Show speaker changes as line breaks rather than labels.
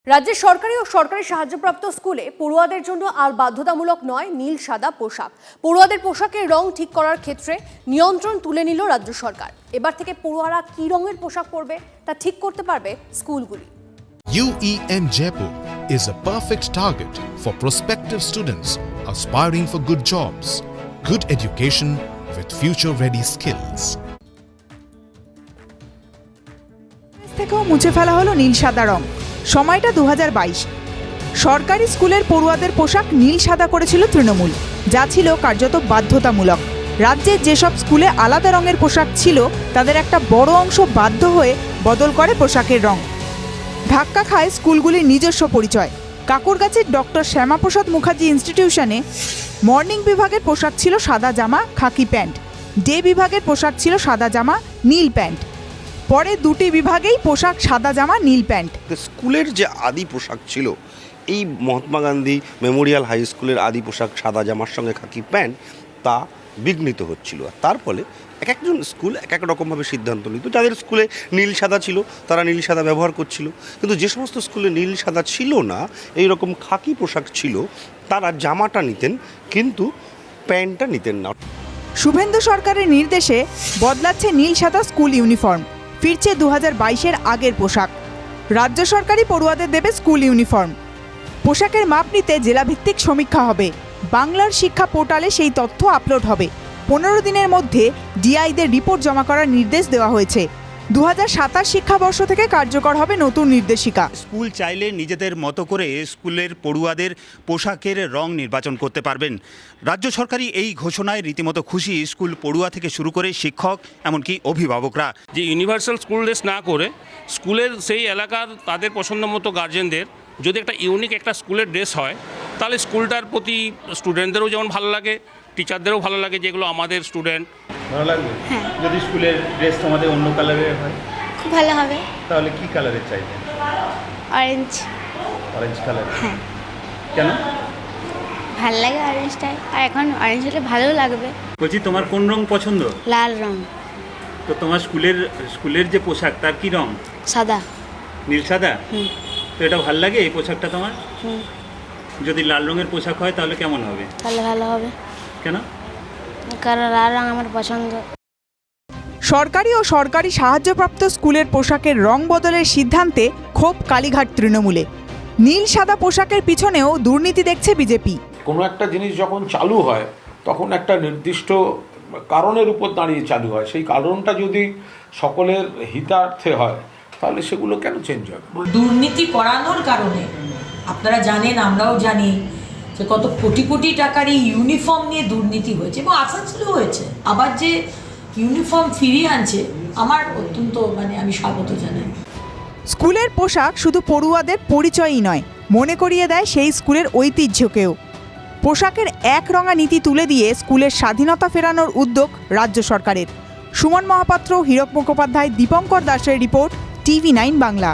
রাজ্যের সরকারি ও সরকারি সাহায্যপ্রাপ্ত স্কুলে পড়ুয়াদের জন্য আর বাধ্যতামূলক নয় নীল সাদা পোশাক। পড়ুয়াদের পোশাকের রং ঠিক করার ক্ষেত্রে নিয়ন্ত্রণ তুলে নিল রাজ্য সরকার। এবার থেকে পড়ুয়ারা কি রঙের পোশাক পরবে তা ঠিক করতে পারবে স্কুলগুলি।
UEM Jaipur is a perfect target for prospective students aspiring for good jobs, good education with future-ready skills.
থেকেও মুছে ফেলা হলো নীল সাদা রং। সময়টা 2022। সরকারি স্কুলের পড়ুয়াদের পোশাক নীল সাদা করেছিল তৃণমূল, যা ছিল কার্যত বাধ্যতামূলক। রাজ্যের যেসব স্কুলে আলাদা রঙের পোশাক ছিল তাদের একটা বড় অংশ বাধ্য হয়ে বদল করে পোশাকের রং। ধাক্কা খায় স্কুলগুলির নিজস্ব পরিচয়। কাকুরগাছির ডক্টর শ্যামাপ্রসাদ মুখার্জি ইনস্টিটিউশনে মর্নিং বিভাগের পোশাক ছিল সাদা জামা খাকি প্যান্ট, ডে বিভাগের পোশাক ছিল সাদা জামা নীল প্যান্ট। পরে দুটি বিভাগেই পোশাক সাদা জামা নীল প্যান্ট।
স্কুলের যে আদি পোশাক ছিল, এই মহাত্মা গান্ধী মেমোরিয়াল হাই স্কুলের আদি পোশাক সাদা জামার সঙ্গে খাকি প্যান্ট, তা বিঘ্নিত হচ্ছিল। আর তার ফলে এক একজন স্কুল এক এক রকমভাবে সিদ্ধান্ত নিত। যাদের স্কুলে নীল সাদা ছিল তারা নীল সাদা ব্যবহার করছিল, কিন্তু যে সমস্ত স্কুলে নীল সাদা ছিল না, এই রকম খাকি পোশাক ছিল, তারা জামাটা নিতেন কিন্তু প্যান্টটা নিতেন না।
শুভেন্দু সরকারের নির্দেশে বদলাচ্ছে নীল সাদা স্কুল ইউনিফর্ম, ফিরছে 2022-এর আগের পোশাক। রাজ্য সরকারই পড়ুয়াদের দেবে স্কুল ইউনিফর্ম। পোশাকের মাপ নিতে জেলাভিত্তিক সমীক্ষা হবে। বাংলার শিক্ষা পোর্টালে সেই তথ্য আপলোড হবে। 15 দিনের মধ্যে ডিআইদের রিপোর্ট জমা করার নির্দেশ দেওয়া হয়েছে। 2027 শিক্ষাবর্ষ থেকে কার্যকর হবে নতুন নির্দেশিকা।
স্কুল চাইলে নিজেদের মতো করে স্কুলের পড়ুয়াদের পোশাকের রং নির্বাচন করতে পারবেন। রাজ্য সরকারি এই ঘোষণায় রীতিমতো খুশি স্কুল পড়ুয়া থেকে শুরু করে শিক্ষক এমনকি অভিভাবকরা।
যে ইউনিভার্সাল স্কুল ড্রেস না করে স্কুলের সেই এলাকার তাদের পছন্দ মতো গার্জেনদের যদি একটা ইউনিক একটা স্কুলের ড্রেস হয়, তাহলে স্কুলটার প্রতি স্টুডেন্টদেরও যেমন ভালো লাগে, টিচারদেরও ভালো লাগে, যেগুলো আমাদের স্টুডেন্ট।
ভালো লাগবে? হ্যাঁ। যদি স্কুলের ড্রেস তোমাদের অন্য কালারের হয়
খুব ভালো হবে।
তাহলে কি কালারের চাইবে?
অরেঞ্জ।
Orange colour?
হ্যাঁ।
কেন?
ভালো লাগে অরেঞ্জটাই, আর এখন অরেঞ্জ হলে ভালো লাগবে।
বলছি তোমার কোন রং পছন্দ?
লাল রং।
তো তোমার স্কুলের যে পোশাক তার কি রং?
সাদা।
নীল সাদা? তো এটা ভালো লাগে এই পোশাকটা তোমার? যদি লাল রঙের পোশাক হয় তাহলে কেমন হবে?
তাহলে ভালো হবে।
কেন?
কারণ লাল রং আমার পছন্দ।
সরকারি ও সরকারি সাহায্যপ্রাপ্ত স্কুলের পোশাকের রং বদলের সিদ্ধান্তে ক্ষোভ কালীঘাট তৃণমূলে। নীল সাদা পোশাকের পিছনেও দুর্নীতি দেখছে বিজেপি।
কোনো একটা জিনিস যখন চালু হয় তখন একটা নির্দিষ্ট কারণের উপর দাঁড়িয়ে চালু হয়। সেই কারণটা যদি সকলের হিতার্থে হয় তাহলে সেগুলো কেন চেঞ্জ হবে?
দুর্নীতি করানোর কারণে আপনারা জানেন, আমরাও জানি যে কত কোটি কোটি টাকার এই ইউনিফর্ম নিয়ে দুর্নীতি হয়েছে এবং আসানসোলেও হয়েছে। আবার যে ইউনিফর্ম ফিরিয়ে আনছে, আমার অত্যন্ত আমি স্বাগত জানাই।
স্কুলের পোশাক শুধু পড়ুয়াদের পরিচয়ই নয়, মনে করিয়ে দেয় সেই স্কুলের ঐতিহ্যকেও। পোশাকের এক রঙা নীতি তুলে দিয়ে স্কুলের স্বাধীনতা ফেরানোর উদ্যোগ রাজ্য সরকারের। সুমন মহাপাত্র, হীরক মুখোপাধ্যায়, দীপঙ্কর দাসের রিপোর্ট, TV9 বাংলা।